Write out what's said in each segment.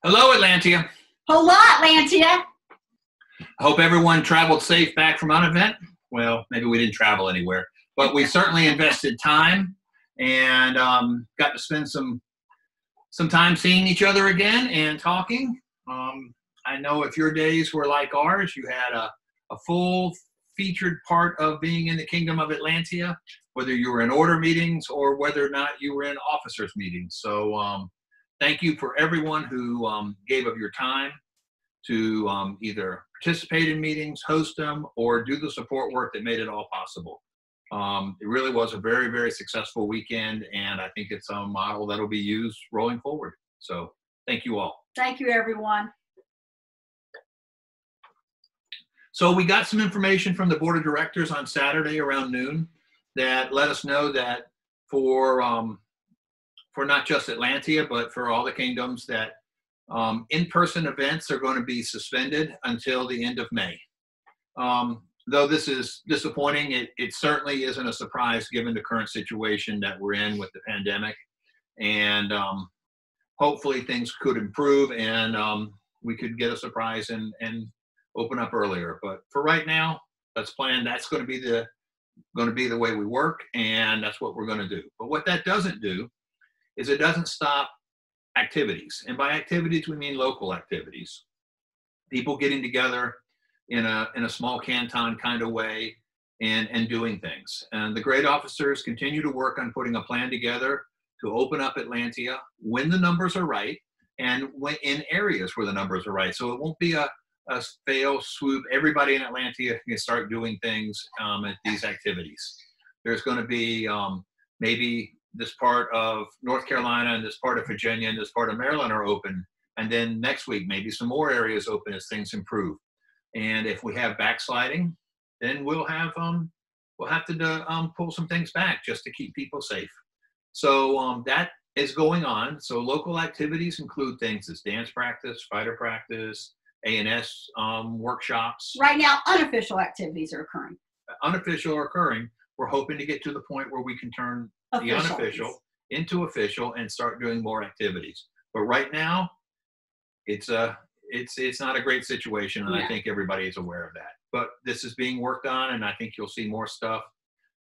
Hello, Atlantia. Hello, Atlantia. I hope everyone traveled safe back from Unevent. Well, maybe we didn't travel anywhere, but we certainly invested time and got to spend some time seeing each other again and talking. I know if your days were like ours, you had a full featured part of being in the Kingdom of Atlantia, whether you were in order meetings or whether or not you were in officers meetings. So thank you for everyone who gave of your time to either participate in meetings, host them, or do the support work that made it all possible. It really was a very, very successful weekend, and I think it's a model that will be used rolling forward. So thank you all. Thank you, everyone. So we got some information from the board of directors on Saturday around noon that let us know that for not just Atlantia, but for all the kingdoms, that in-person events are going to be suspended until the end of May. Though this is disappointing, it certainly isn't a surprise given the current situation that we're in with the pandemic. And hopefully things could improve and we could get a surprise and open up earlier. But for right now, let's plan. That's going to be the way we work, and that's what we're going to do. But what that doesn't do is it doesn't stop activities. And by activities, we mean local activities. People getting together in a small canton kind of way and doing things. And the great officers continue to work on putting a plan together to open up Atlantia when the numbers are right and when in areas where the numbers are right. So it won't be a fail swoop. Everybody in Atlantia can start doing things at these activities. There's going to be maybe this part of North Carolina and this part of Virginia and this part of Maryland are open. And then next week, maybe some more areas open as things improve. And if we have backsliding, then we'll have to pull some things back just to keep people safe. So that is going on. So local activities include things as dance practice, fighter practice, A&S workshops. Right now, unofficial activities are occurring. Unofficial are occurring. We're hoping to get to the point where we can turn the unofficial into official and start doing more activities. But right now, it's not a great situation, and I think everybody is aware of that. But this is being worked on, and I think you'll see more stuff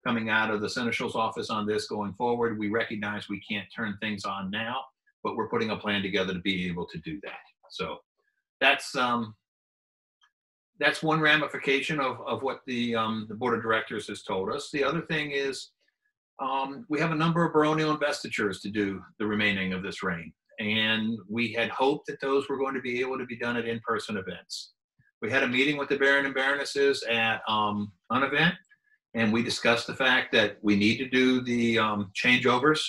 coming out of the Seneschal's office on this going forward. We recognize we can't turn things on now, but we're putting a plan together to be able to do that. So that's one ramification of what the board of directors has told us. The other thing is we have a number of baronial investitures to do the remaining of this reign. And we had hoped that those were going to be able to be done at in-person events. We had a meeting with the Baron and Baronesses at Unevent, and we discussed the fact that we need to do the changeovers.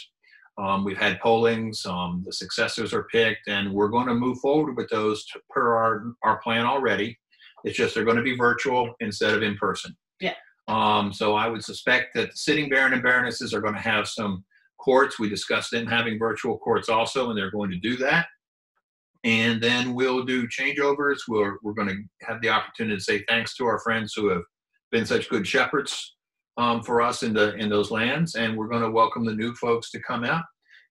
We've had pollings, the successors are picked, and we're going to move forward with those per our plan already. It's just they're going to be virtual instead of in person. Yeah. So I would suspect that the sitting Baron and Baronesses are going to have some courts. We discussed them having virtual courts also, and they're going to do that. And then we'll do changeovers. We're going to have the opportunity to say thanks to our friends who have been such good shepherds for us in those lands. And we're going to welcome the new folks to come out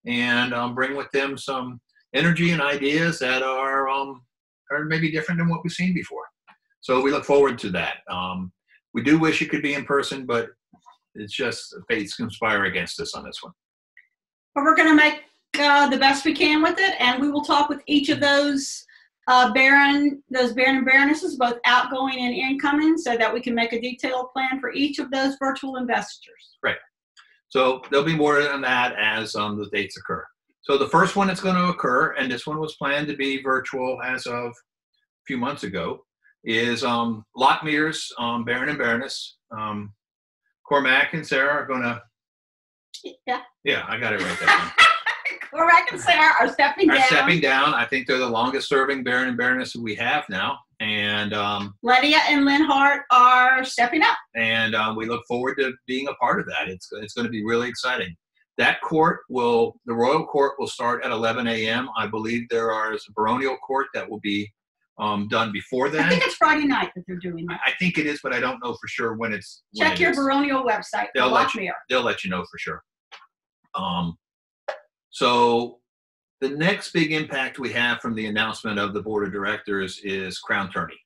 and bring with them some energy and ideas that are maybe different than what we've seen before. So we look forward to that. We do wish it could be in person, but it's just fates conspire against us on this one. But we're going to make the best we can with it, and we will talk with each of those Baron and Baronesses, both outgoing and incoming, so that we can make a detailed plan for each of those virtual investitures. Right. So there'll be more on that as the dates occur. So the first one that's going to occur, and this one was planned to be virtual as of a few months ago, is Lockmere's Baron and Baroness. Cormac and Sarah are going to. Yeah, I got it right there. Cormac and Sarah are stepping down. I think they're the longest serving Baron and Baroness we have now. And Lydia and Linhart are stepping up. And we look forward to being a part of that. It's going to be really exciting. That the royal court will start at 11 a.m. I believe there is a baronial court that will be done before that. I think it's Friday night that they're doing that. I think it is, but I don't know for sure when it's. Check your baronial website. They'll let you know for sure. So The next big impact we have from the announcement of the board of directors is Crown Tourney.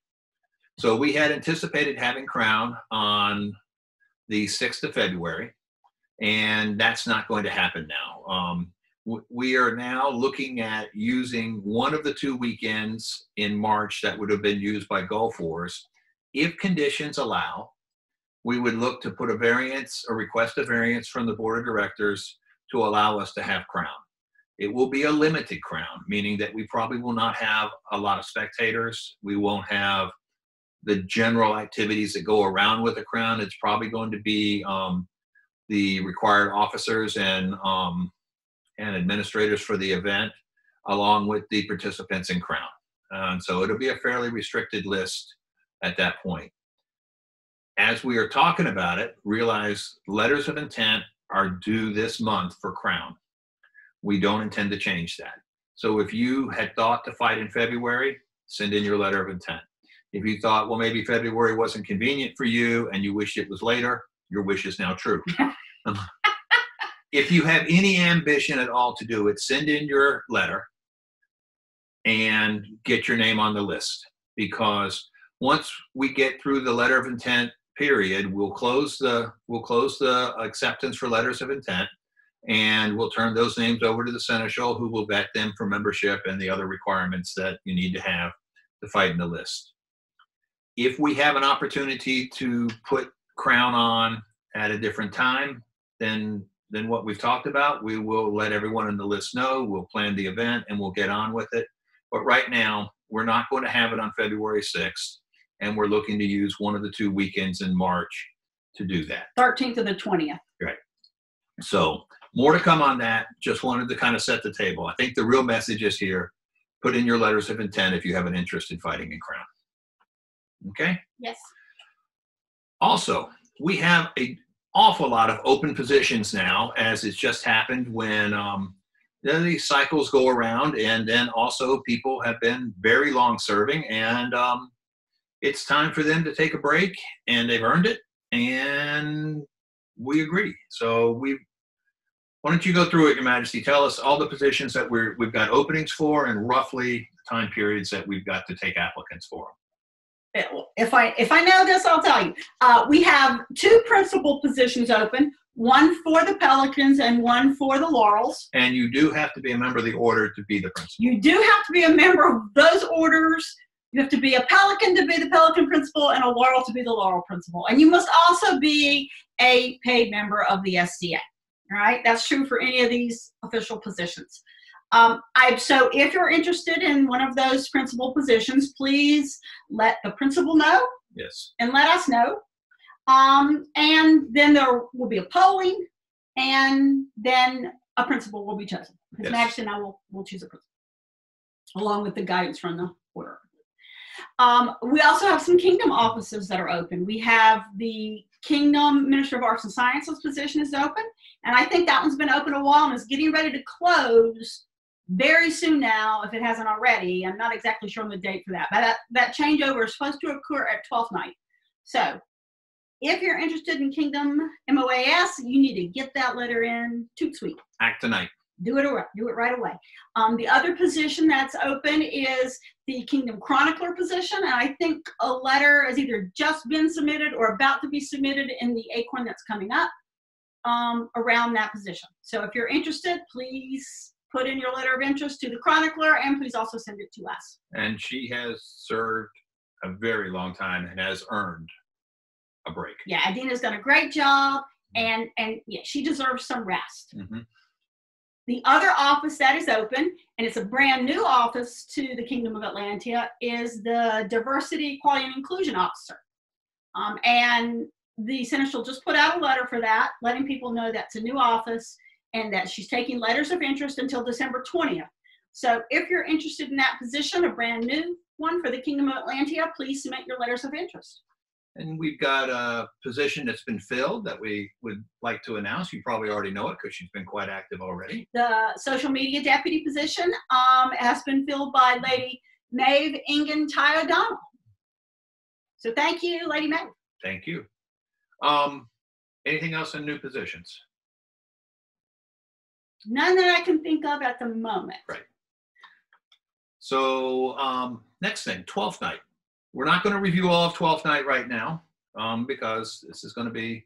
So we had anticipated having Crown on the 6th of February, and that's not going to happen now. We are now looking at using one of the 2 weekends in March that would have been used by Gulf Wars. If conditions allow, we would look to put a variance, or request a variance from the board of directors to allow us to have Crown. It will be a limited Crown, meaning that we probably will not have a lot of spectators. We won't have the general activities that go around with a Crown. It's probably going to be the required officers and administrators for the event, along with the participants in Crown. And so it'll be a fairly restricted list at that point. As we are talking about it, realize letters of intent are due this month for Crown. We don't intend to change that. So if you had thought to fight in February, send in your letter of intent. If you thought, well, maybe February wasn't convenient for you and you wish it was later, your wish is now true. If you have any ambition at all to do it, send in your letter and get your name on the list. Because once we get through the letter of intent period, we'll close the acceptance for letters of intent, and we'll turn those names over to the Seneschal, who will vet them for membership and the other requirements that you need to have to fight in the list. If we have an opportunity to put Crown on at a different time than what we've talked about, we will let everyone in the list know. We'll plan the event and we'll get on with it. But right now, we're not going to have it on February 6th, and we're looking to use one of the 2 weekends in March to do that. 13th to the 20th. Right. So more to come on that. Just wanted to kind of set the table. I think the real message is here. Put in your letters of intent if you have an interest in fighting in Crown. Okay? Yes. Also, we have an awful lot of open positions now, as it's just happened when then these cycles go around, and then also people have been very long serving, and it's time for them to take a break, and they've earned it, and we agree. So why don't you go through it, Your Majesty? Tell us all the positions that we've got openings for, and roughly the time periods that we've got to take applicants for. If I know this, I'll tell you. We have 2 principal positions open, one for the Pelicans and one for the Laurels. And you do have to be a member of the order to be the principal. You do have to be a member of those orders. You have to be a Pelican to be the Pelican principal and a Laurel to be the Laurel principal. And you must also be a paid member of the SCA. All right, that's true for any of these official positions. So if you're interested in one of those principal positions, please let the principal know. Yes. And let us know. And then there will be a polling, and then a principal will be chosen. His Majesty and I will choose a principal, along with the guidance from the order. We also have some Kingdom offices that are open. We have the Kingdom Minister of Arts and Sciences position is open, and I think that one's been open a while and is getting ready to close very soon now, if it hasn't already. I'm not exactly sure on the date for that, but that changeover is supposed to occur at 12th night. So if you're interested in Kingdom MOAS, you need to get that letter in too sweet. Act tonight. Do it right away. The other position that's open is the Kingdom Chronicler position, and I think a letter has either just been submitted or about to be submitted in the Acorn that's coming up around that position. So if you're interested, please put in your letter of interest to the Chronicler, and please also send it to us. And she has served a very long time and has earned a break. Yeah, Adina's done a great job, and yeah, she deserves some rest. Mm-hmm. The other office that is open, and it's a brand new office to the Kingdom of Atlantia, is the Diversity, Equality, and Inclusion Officer. And the Seneschal just put out a letter for that, letting people know that's a new office and that she's taking letters of interest until December 20th. So if you're interested in that position, a brand new one for the Kingdom of Atlantia, please submit your letters of interest. And we've got a position that's been filled that we would like to announce. You probably already know it because she's been quite active already. The social media deputy position has been filled by Lady Maeve Ingen Ty O'Donnell. So thank you, Lady Maeve. Thank you. Anything else in new positions? None that I can think of at the moment. Right. So next thing, 12th night. We're not going to review all of 12th night right now because this is going to be,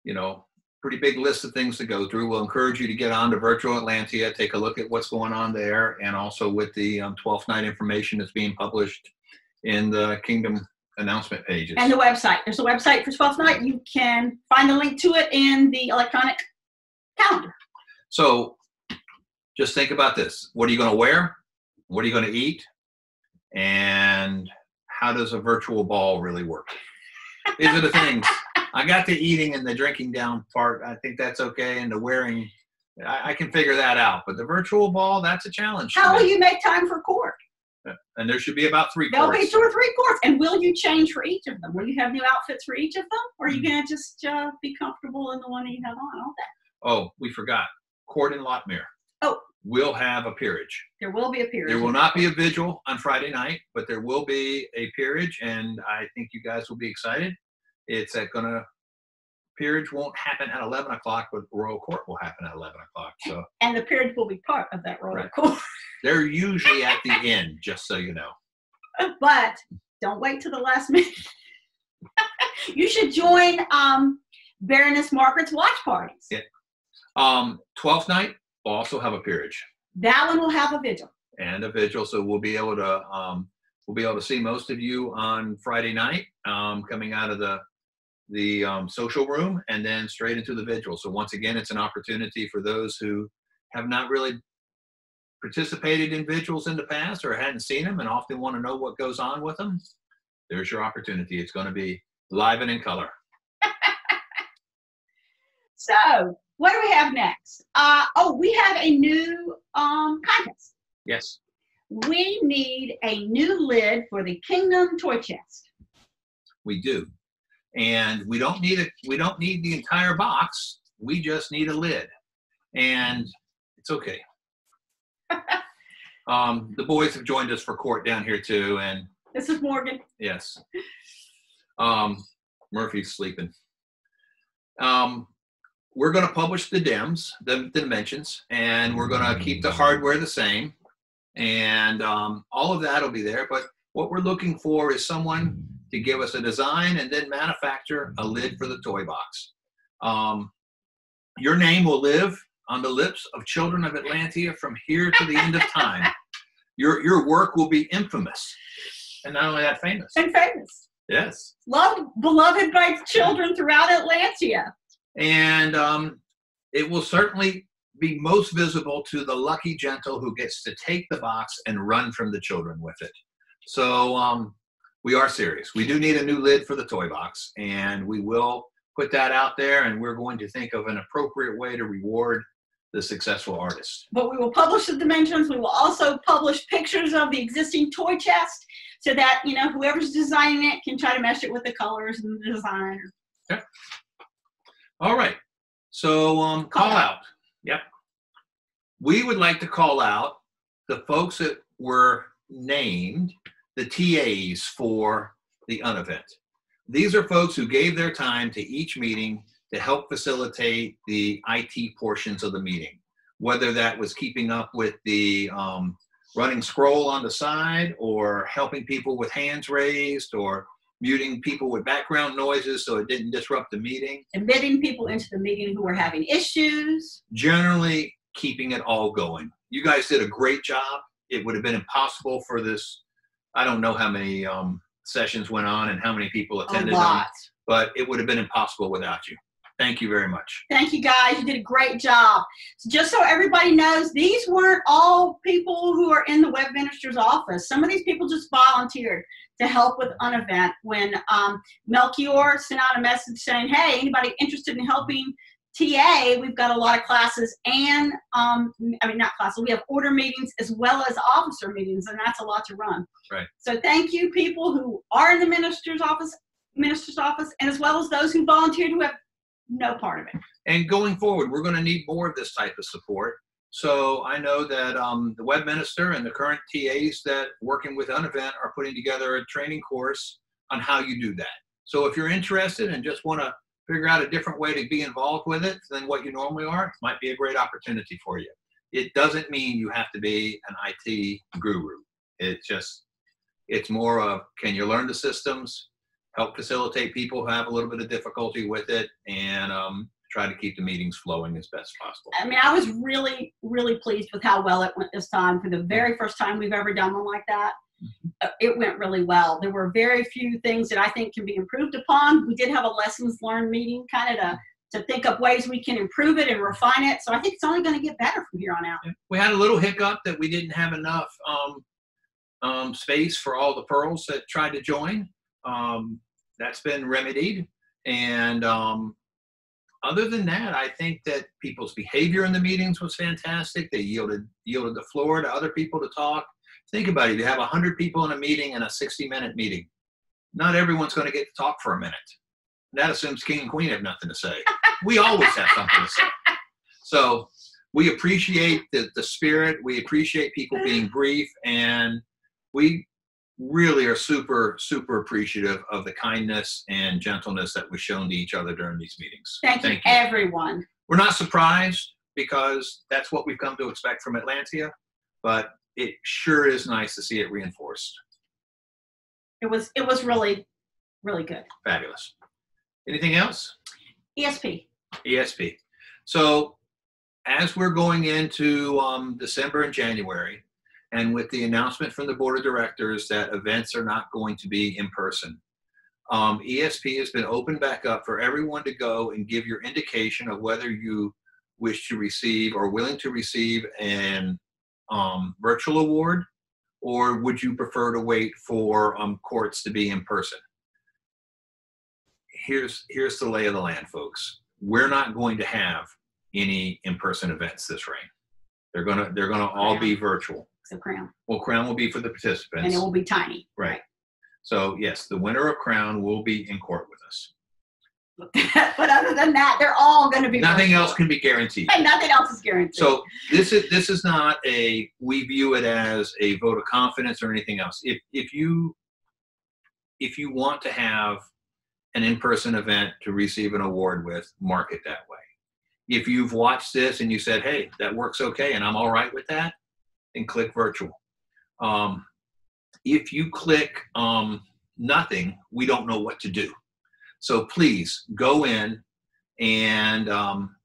you know, pretty big list of things to go through. We'll encourage you to get on to Virtual Atlantia, take a look at what's going on there, and also with the 12th night information that's being published in the Kingdom announcement pages. And the website. There's a website for 12th night. You can find the link to it in the electronic calendar. So just think about this. What are you going to wear? What are you going to eat? And how does a virtual ball really work? These are the things. I got the eating and the drinking down part. I think that's okay. And the wearing, I can figure that out. But the virtual ball, that's a challenge. How will you make time for court? And there should be about 3 There'll courts. be 2 or 3 courts. And will you change for each of them? Will you have new outfits for each of them? Or are you going to just be comfortable in the one that you have on all day? Oh, we forgot. Court in Lottmere. Oh. Will have a peerage. There will be a peerage. There will not be a vigil on Friday night, but there will be a peerage, and I think you guys will be excited. It's peerage won't happen at 11 o'clock, but royal court will happen at 11 o'clock. So. And the peerage will be part of that royal Right. court. They're usually at the end, just so you know. But don't wait till the last minute. You should join Baroness Margaret's watch parties. Yeah. 12th night will also have a peerage. That one will have a vigil. And a vigil, so we'll be able to see most of you on Friday night, coming out of the social room and then straight into the vigil. So once again, it's an opportunity for those who have not really participated in vigils in the past or hadn't seen them and often want to know what goes on with them. There's your opportunity. It's going to be live and in color. So what do we have next? We have a new contest. Yes. We need a new lid for the Kingdom toy chest. We do. And we don't need the entire box. We just need a lid. And it's okay. The boys have joined us for court down here too, and This is Morgan. yes, Murphy's sleeping. We're going to publish the dimensions, and we're going to keep the hardware the same, and all of that will be there. But what we're looking for is someone to give us a design and then manufacture a lid for the toy box. Your name will live on the lips of children of Atlantia from here to the end of time. Your work will be infamous, and not only that, famous. And famous. Yes. Loved, beloved by children throughout Atlantia. And it will certainly be most visible to the lucky gentle who gets to take the box and run from the children with it. So we are serious. We do need a new lid for the toy box, and we will put that out there, and we're going to think of an appropriate way to reward the successful artist. But we will publish the dimensions. We will also publish pictures of the existing toy chest so that, you know, whoever's designing it can try to mesh it with the colors and the design. Okay. All right. So call out. Yep. We would like to call out the folks that were named the TAs for the unevent. These are folks who gave their time to each meeting to help facilitate the IT portions of the meeting, whether that was keeping up with the running scroll on the side, or helping people with hands raised, or muting people with background noises so it didn't disrupt the meeting. Admitting people into the meeting who were having issues. Generally keeping it all going. You guys did a great job. It would have been impossible for this. I don't know how many sessions went on and how many people attended A lot. them, but it would have been impossible without you. Thank you very much. Thank you, guys. You did a great job. So just so everybody knows, these weren't all people who are in the web minister's office. Some of these people just volunteered to help with unevent. When Melchior sent out a message saying, hey, anybody interested in helping TA, we've got a lot of classes and, not classes, we have order meetings as well as officer meetings, and that's a lot to run. Right. So thank you, people who are in the minister's office, and as well as those who volunteered who have no part of it. And going forward, we're going to need more of this type of support. So I know that the web minister and the current TAs that working with Unevent are putting together a training course on how you do that. So if you're interested and just want to figure out a different way to be involved with it than what you normally are, it might be a great opportunity for you. It doesn't mean you have to be an IT guru. It's more of, can you learn the systems, help facilitate people who have a little bit of difficulty with it, and try to keep the meetings flowing as best possible. I mean, I was really, really pleased with how well it went this time. For the very first time we've ever done one like that, it went really well. There were very few things that I think can be improved upon. We did have a lessons learned meeting kind of to think up ways we can improve it and refine it. So I think it's only going to get better from here on out. We had a little hiccup that we didn't have enough space for all the pearls that tried to join. That's been remedied. And other than that, I think that people's behavior in the meetings was fantastic. They yielded the floor to other people to talk. Think about it. You have 100 people in a meeting in a 60-minute meeting. Not everyone's going to get to talk for a minute. That assumes king and queen have nothing to say. We always have something to say. So we appreciate the spirit. We appreciate people being brief. And we really are super, super appreciative of the kindness and gentleness that was shown to each other during these meetings. Thank you, everyone. We're not surprised because that's what we've come to expect from Atlantia, but it sure is nice to see it reinforced. It was really, really good. Fabulous. Anything else? ESP. ESP. So as we're going into December and January, and with the announcement from the board of directors that events are not going to be in person, ESP has been opened back up for everyone to go and give your indication of whether you wish to receive or willing to receive an virtual award, or would you prefer to wait for courts to be in person? Here's the lay of the land, folks. We're not going to have any in-person events this reign. They're gonna all be virtual. So Crown. Well, Crown will be for the participants. And it will be tiny. Right. So yes, the winner of Crown will be in court with us. But other than that, they're all going to be nothing virtual. Else can be guaranteed. And nothing else is guaranteed. So this is not we view it as a vote of confidence or anything else. If you want to have an in-person event to receive an award with, mark it that way. If you've watched this and you said, hey, that works okay and I'm all right with that, then click virtual. If you click nothing, we don't know what to do. So please go in and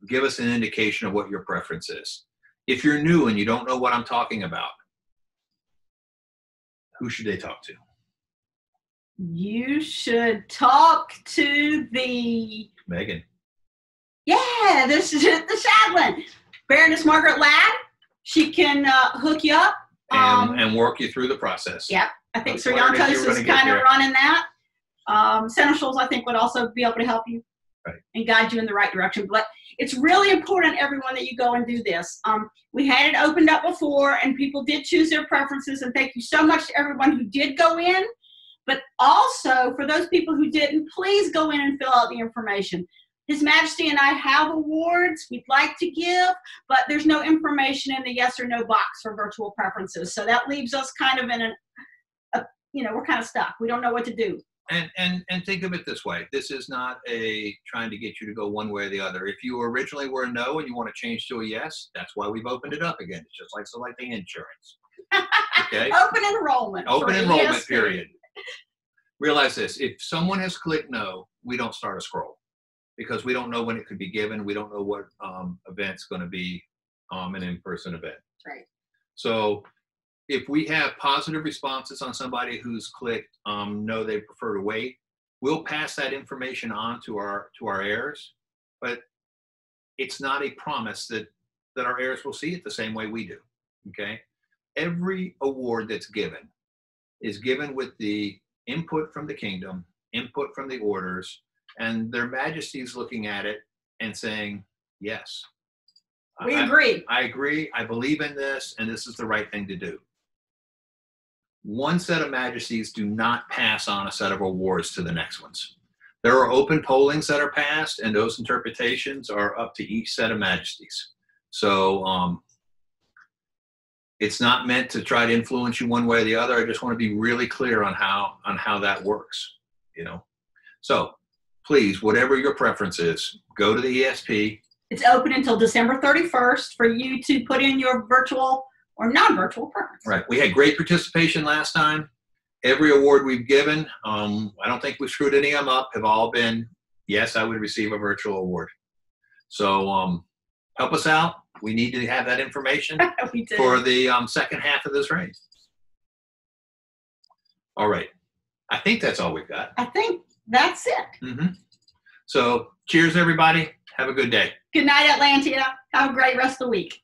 give us an indication of what your preference is. If you're new and you don't know what I'm talking about, who should they talk to? You should talk to the... Megan. Yeah, this is the Shadland. Baroness Margaret Ladd. She can hook you up. And work you through the process. Yep. I think Sir Yankos is kind of running that. Senator Schultz, I think, would also be able to help you and guide you in the right direction. But it's really important, everyone, that you go and do this. We had it opened up before, and people did choose their preferences, and thank you so much to everyone who did go in. But also, for those people who didn't, please go in and fill out the information. His Majesty and I have awards we'd like to give, but there's no information in the yes or no box for virtual preferences. So that leaves us kind of in we're kind of stuck. We don't know what to do. And think of it this way. This is not trying to get you to go one way or the other. If you originally were a no and you want to change to a yes, that's why we've opened it up again. It's just like selecting insurance. Okay? Open enrollment. Open enrollment period. Realize this. If someone has clicked no, we don't start a scroll because we don't know when it could be given. We don't know what event's going to be an in-person event. Right. So if we have positive responses on somebody who's clicked no, they prefer to wait, we'll pass that information on to our heirs, but it's not a promise that our heirs will see it the same way we do. Okay? Every award that's given is given with the input from the kingdom, input from the orders, and their majesties looking at it and saying, yes. We agree. I agree. I believe in this, and this is the right thing to do. One set of majesties do not pass on a set of awards to the next ones. There are open pollings that are passed, and those interpretations are up to each set of majesties. So it's not meant to try to influence you one way or the other. I just want to be really clear on how that works, you know. So please, whatever your preference is, go to the ESP. It's open until December 31st for you to put in your virtual or non-virtual permits. Right. We had great participation last time. Every award we've given, I don't think we've screwed any of them up, have all been, yes, I would receive a virtual award. So help us out. We need to have that information We do. for the second half of this race. All right. I think that's all we've got. I think that's it. So cheers, everybody. Have a good day. Good night, Atlantia. Have a great rest of the week.